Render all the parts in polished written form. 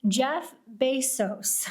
Jeff Bezos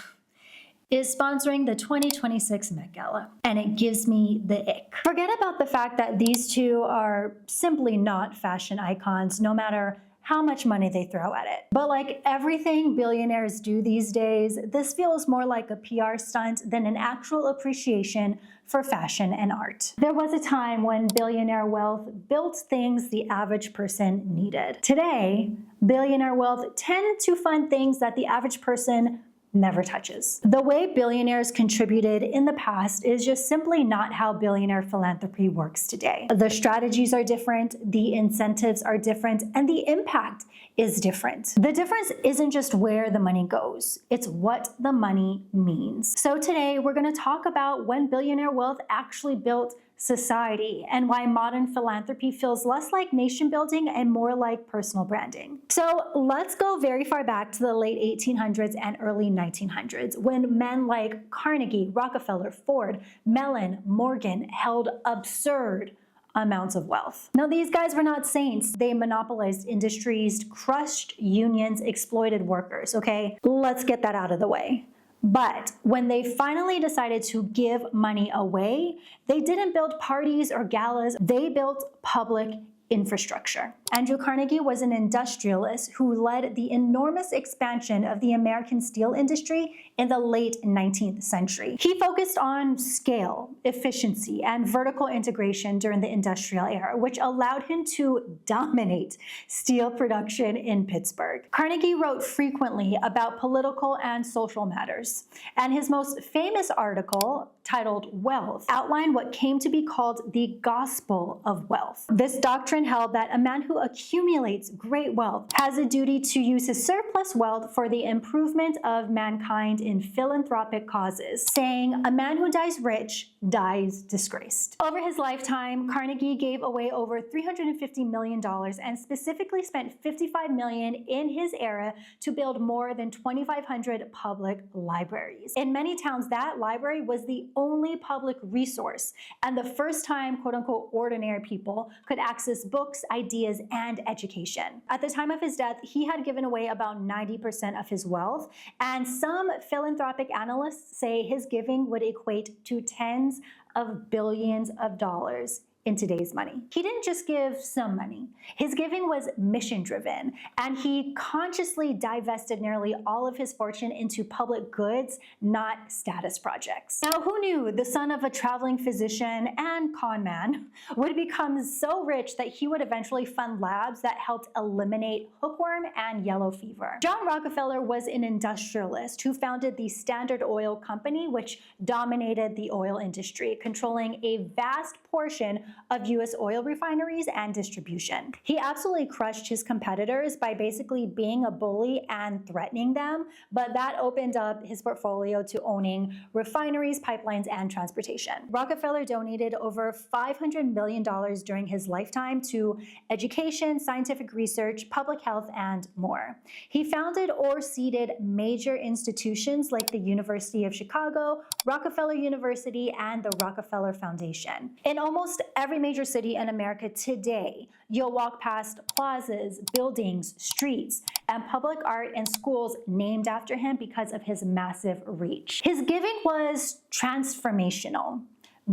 is sponsoring the 2026 Met Gala, and it gives me the ick. Forget about the fact that these two are simply not fashion icons, no matter how much money they throw at it. But like everything billionaires do these days, this feels more like a PR stunt than an actual appreciation for fashion and art. There was a time when billionaire wealth built things the average person needed. Today, billionaire wealth tend to fund things that the average person never touches. The way billionaires contributed in the past is just simply not how billionaire philanthropy works today. The strategies are different, the incentives are different, and the impact is different. The difference isn't just where the money goes, it's what the money means. So today we're going to talk about when billionaire wealth actually built society and why modern philanthropy feels less like nation building and more like personal branding. So let's go very far back to the late 1800s and early 1900s when men like Carnegie, Rockefeller, Ford, Mellon, Morgan held absurd amounts of wealth. Now, these guys were not saints. They monopolized industries, crushed unions, exploited workers, okay? Let's get that out of the way. But when they finally decided to give money away, they didn't build parties or galas, they built public infrastructure. Andrew Carnegie was an industrialist who led the enormous expansion of the American steel industry in the late 19th century. He focused on scale, efficiency, and vertical integration during the industrial era, which allowed him to dominate steel production in Pittsburgh. Carnegie wrote frequently about political and social matters, and his most famous article, titled Wealth, outlined what came to be called the gospel of wealth. This doctrine held that a man who accumulates great wealth has a duty to use his surplus wealth for the improvement of mankind in philanthropic causes, saying, "A man who dies rich dies disgraced." Over his lifetime, Carnegie gave away over $350 million and specifically spent $55 million in his era to build more than 2,500 public libraries. In many towns, that library was the only public resource and the first time, quote unquote, ordinary people could access books, ideas, and education. At the time of his death, he had given away about 90% of his wealth, and some philanthropic analysts say his giving would equate to tens of billions of dollars in today's money. He didn't just give some money. His giving was mission-driven, and he consciously divested nearly all of his fortune into public goods, not status projects. Now, who knew the son of a traveling physician and con man would become so rich that he would eventually fund labs that helped eliminate hookworm and yellow fever? John Rockefeller was an industrialist who founded the Standard Oil Company, which dominated the oil industry, controlling a vast portion of U.S. oil refineries and distribution. He absolutely crushed his competitors by basically being a bully and threatening them, but that opened up his portfolio to owning refineries, pipelines, and transportation. Rockefeller donated over $500 million during his lifetime to education, scientific research, public health, and more. He founded or seeded major institutions like the University of Chicago, Rockefeller University, and the Rockefeller Foundation. In almost every major city in America today, you'll walk past plazas, buildings, streets, and public art and schools named after him because of his massive reach. His giving was transformational,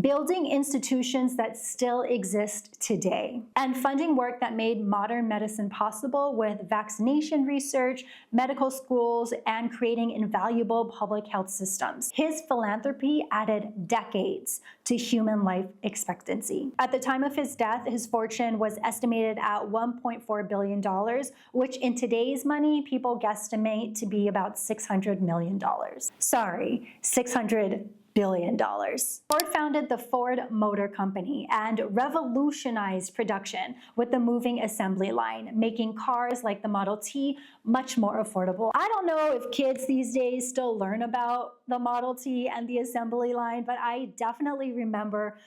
building institutions that still exist today, and funding work that made modern medicine possible with vaccination research, medical schools, and creating invaluable public health systems. His philanthropy added decades to human life expectancy. At the time of his death, his fortune was estimated at $1.4 billion, which in today's money, people guesstimate to be about $600 million. Sorry, $600 billion. Ford founded the Ford Motor Company and revolutionized production with the moving assembly line, making cars like the Model T much more affordable. I don't know if kids these days still learn about the Model T and the assembly line, but I definitely remember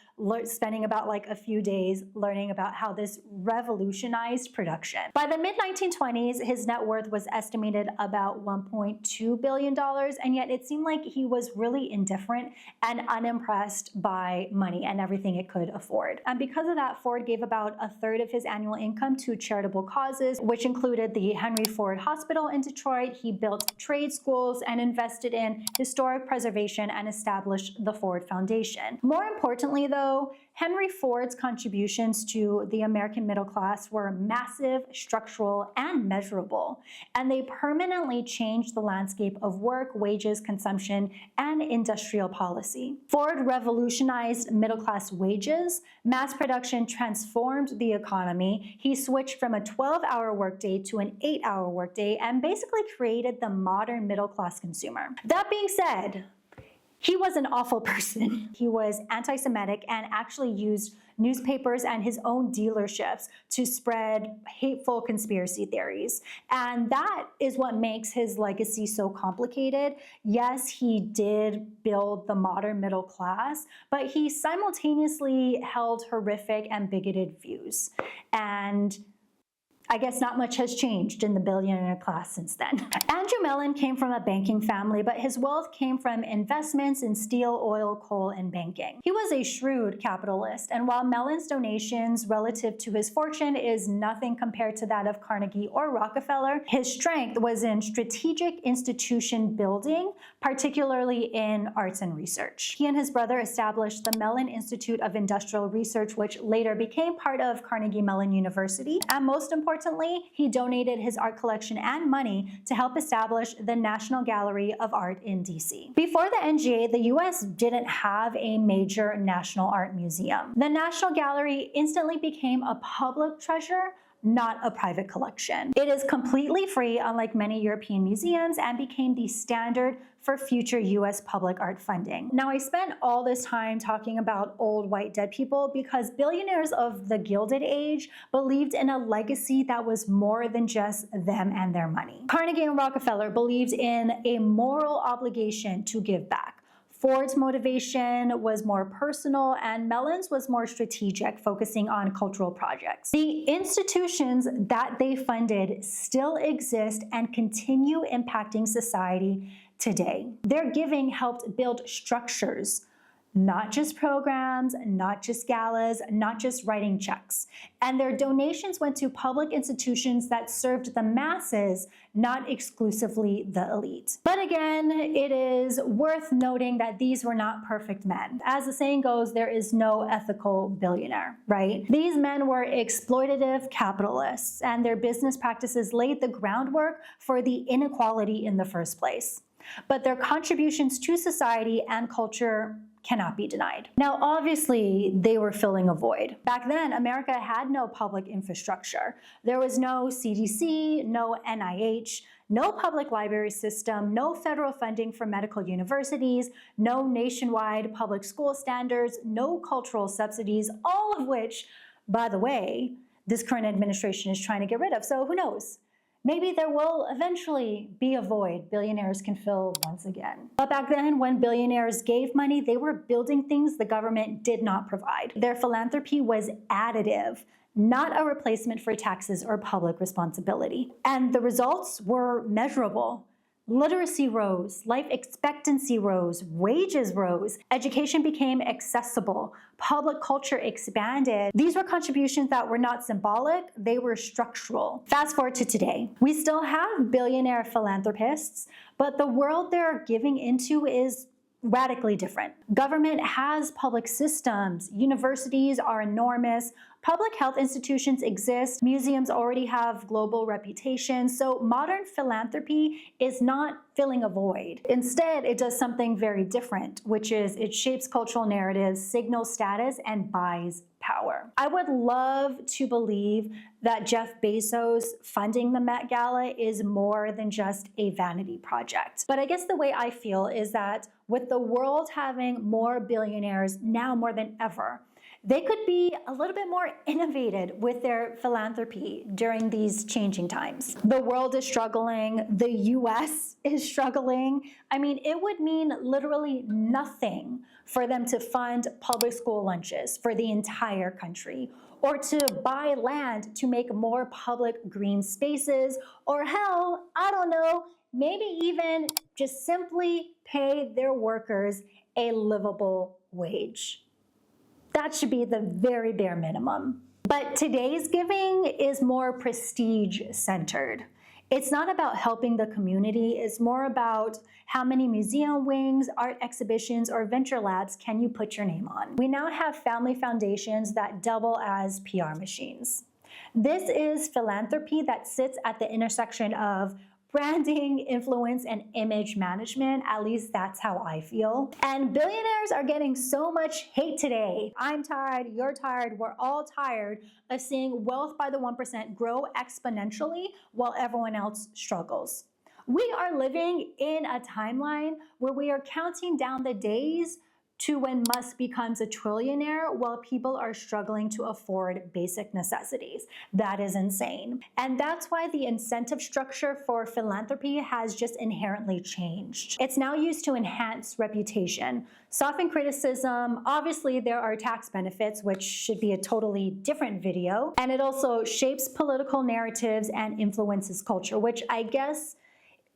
spending about like a few days learning about how this revolutionized production. By the mid-1920s, his net worth was estimated about $1.2 billion, and yet it seemed like he was really indifferent and unimpressed by money and everything it could afford. And because of that, Ford gave about a third of his annual income to charitable causes, which included the Henry Ford Hospital in Detroit. He built trade schools and invested in historic preservation and established the Ford Foundation. More importantly, though, Henry Ford's contributions to the American middle class were massive, structural, and measurable, and they permanently changed the landscape of work, wages, consumption, and industrial policy. Ford revolutionized middle-class wages, mass production transformed the economy, he switched from a 12-hour workday to an 8-hour workday, and basically created the modern middle-class consumer. That being said, he was an awful person. He was anti-Semitic and actually used newspapers and his own dealerships to spread hateful conspiracy theories. And that is what makes his legacy so complicated. Yes, he did build the modern middle class, but he simultaneously held horrific and bigoted views. And I guess not much has changed in the billionaire class since then. Andrew Mellon came from a banking family, but his wealth came from investments in steel, oil, coal, and banking. He was a shrewd capitalist, and while Mellon's donations relative to his fortune is nothing compared to that of Carnegie or Rockefeller, his strength was in strategic institution building, particularly in arts and research. He and his brother established the Mellon Institute of Industrial Research, which later became part of Carnegie Mellon University, and most importantly, he donated his art collection and money to help establish the National Gallery of Art in DC. Before the NGA, the US didn't have a major national art museum. The National Gallery instantly became a public treasure, not a private collection. It is completely free, unlike many European museums, and became the standard for future US public art funding. Now, I spent all this time talking about old white dead people because billionaires of the Gilded Age believed in a legacy that was more than just them and their money. Carnegie and Rockefeller believed in a moral obligation to give back. Ford's motivation was more personal, and Mellon's was more strategic, focusing on cultural projects. The institutions that they funded still exist and continue impacting society today. Their giving helped build structures, not just programs, not just galas, not just writing checks. And their donations went to public institutions that served the masses, not exclusively the elite. But again, it is worth noting that these were not perfect men. As the saying goes, there is no ethical billionaire, right? These men were exploitative capitalists, and their business practices laid the groundwork for the inequality in the first place. But their contributions to society and culture cannot be denied. Now, obviously, they were filling a void. Back then, America had no public infrastructure. There was no CDC, no NIH, no public library system, no federal funding for medical universities, no nationwide public school standards, no cultural subsidies, all of which, by the way, this current administration is trying to get rid of. So who knows? Maybe there will eventually be a void billionaires can fill once again. But back then, when billionaires gave money, they were building things the government did not provide. Their philanthropy was additive, not a replacement for taxes or public responsibility. And the results were measurable. Literacy rose, life expectancy rose, wages rose, education became accessible, public culture expanded. These were contributions that were not symbolic, they were structural. Fast forward to today. We still have billionaire philanthropists, but the world they're giving into is radically different. Government has public systems, universities are enormous, public health institutions exist, museums already have global reputations, so modern philanthropy is not filling a void. Instead, it does something very different, which is it shapes cultural narratives, signals status, and buys power. I would love to believe that Jeff Bezos funding the Met Gala is more than just a vanity project. But I guess the way I feel is that with the world having more billionaires now more than ever, they could be a little bit more innovative with their philanthropy during these changing times. The world is struggling, the US is struggling. I mean, it would mean literally nothing for them to fund public school lunches for the entire country, or to buy land to make more public green spaces, or hell, I don't know, maybe even just simply pay their workers a livable wage. That should be the very bare minimum. But today's giving is more prestige-centered. It's not about helping the community, it's more about how many museum wings, art exhibitions, or venture labs can you put your name on. We now have family foundations that double as PR machines. This is philanthropy that sits at the intersection of branding, influence, and image management. At least that's how I feel. And billionaires are getting so much hate today. I'm tired, you're tired, we're all tired of seeing wealth by the 1% grow exponentially while everyone else struggles. We are living in a timeline where we are counting down the days to when Musk becomes a trillionaire while people are struggling to afford basic necessities. That is insane. And that's why the incentive structure for philanthropy has just inherently changed. It's now used to enhance reputation, soften criticism. Obviously, there are tax benefits, which should be a totally different video. And it also shapes political narratives and influences culture, which I guess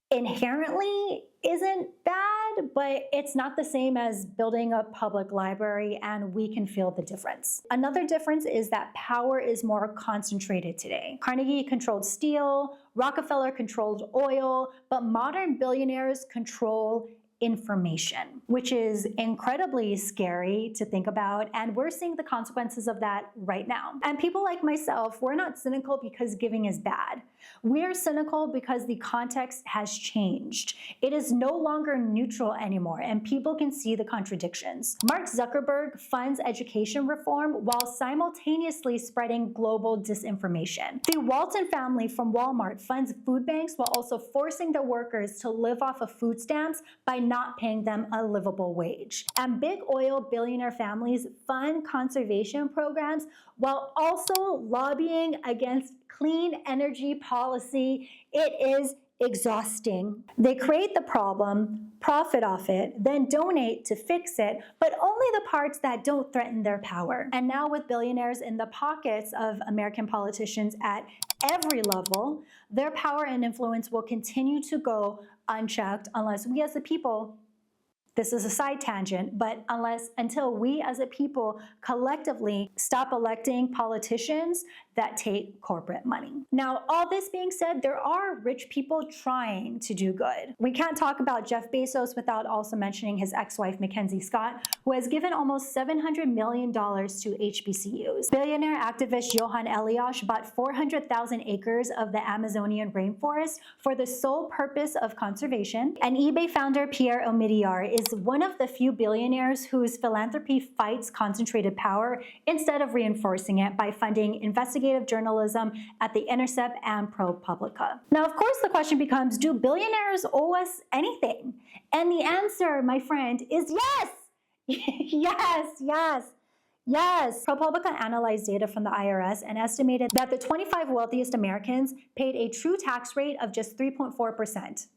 inherently isn't bad, but it's not the same as building a public library, and we can feel the difference. Another difference is that power is more concentrated today. Carnegie controlled steel, Rockefeller controlled oil, but modern billionaires control information, which is incredibly scary to think about, and we're seeing the consequences of that right now. And people like myself, we're not cynical because giving is bad. We're cynical because the context has changed. It is no longer neutral anymore, and people can see the contradictions. Mark Zuckerberg funds education reform while simultaneously spreading global disinformation. The Walton family from Walmart funds food banks while also forcing their workers to live off of food stamps by not paying them a livable wage. And big oil billionaire families fund conservation programs while also lobbying against clean energy policy. It is exhausting. They create the problem, profit off it, then donate to fix it, but only the parts that don't threaten their power. And now with billionaires in the pockets of American politicians at every level, their power and influence will continue to go unchecked unless we as a people, this is a side tangent, but until we as a people collectively stop electing politicians that take corporate money. Now, all this being said, there are rich people trying to do good. We can't talk about Jeff Bezos without also mentioning his ex-wife, Mackenzie Scott, who has given almost $700 million to HBCUs. Billionaire activist Johan Eliash bought 400,000 acres of the Amazonian rainforest for the sole purpose of conservation. And eBay founder Pierre Omidyar is one of the few billionaires whose philanthropy fights concentrated power instead of reinforcing it by funding investigative journalism at The Intercept and ProPublica. Now, of course, the question becomes, do billionaires owe us anything? And the answer, my friend, is yes! Yes. ProPublica analyzed data from the IRS and estimated that the 25 wealthiest Americans paid a true tax rate of just 3.4%.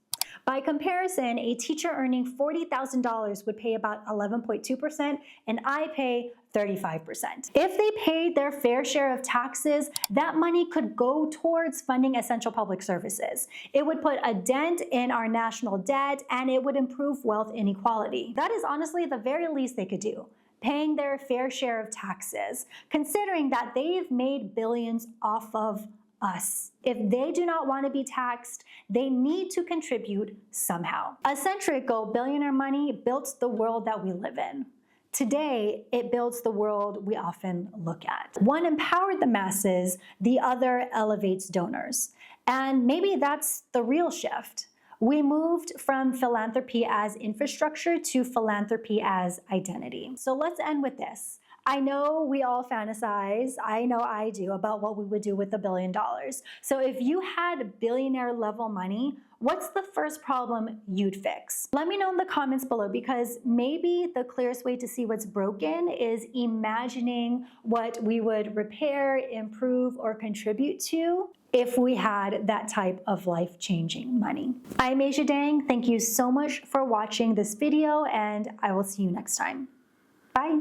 By comparison, a teacher earning $40,000 would pay about 11.2%, and I pay 35%. If they paid their fair share of taxes, that money could go towards funding essential public services. It would put a dent in our national debt, and it would improve wealth inequality. That is honestly the very least they could do, paying their fair share of taxes, considering that they've made billions off of us. If they do not want to be taxed, they need to contribute somehow. A century ago, billionaire money built the world that we live in. Today, it builds the world we often look at. One empowered the masses, the other elevates donors. And maybe that's the real shift. We moved from philanthropy as infrastructure to philanthropy as identity. So let's end with this. I know we all fantasize, I know I do, about what we would do with $1 billion. So if you had billionaire level money, what's the first problem you'd fix? Let me know in the comments below, because maybe the clearest way to see what's broken is imagining what we would repair, improve, or contribute to if we had that type of life-changing money. I'm Asia Dang. Thank you so much for watching this video, and I will see you next time. Bye.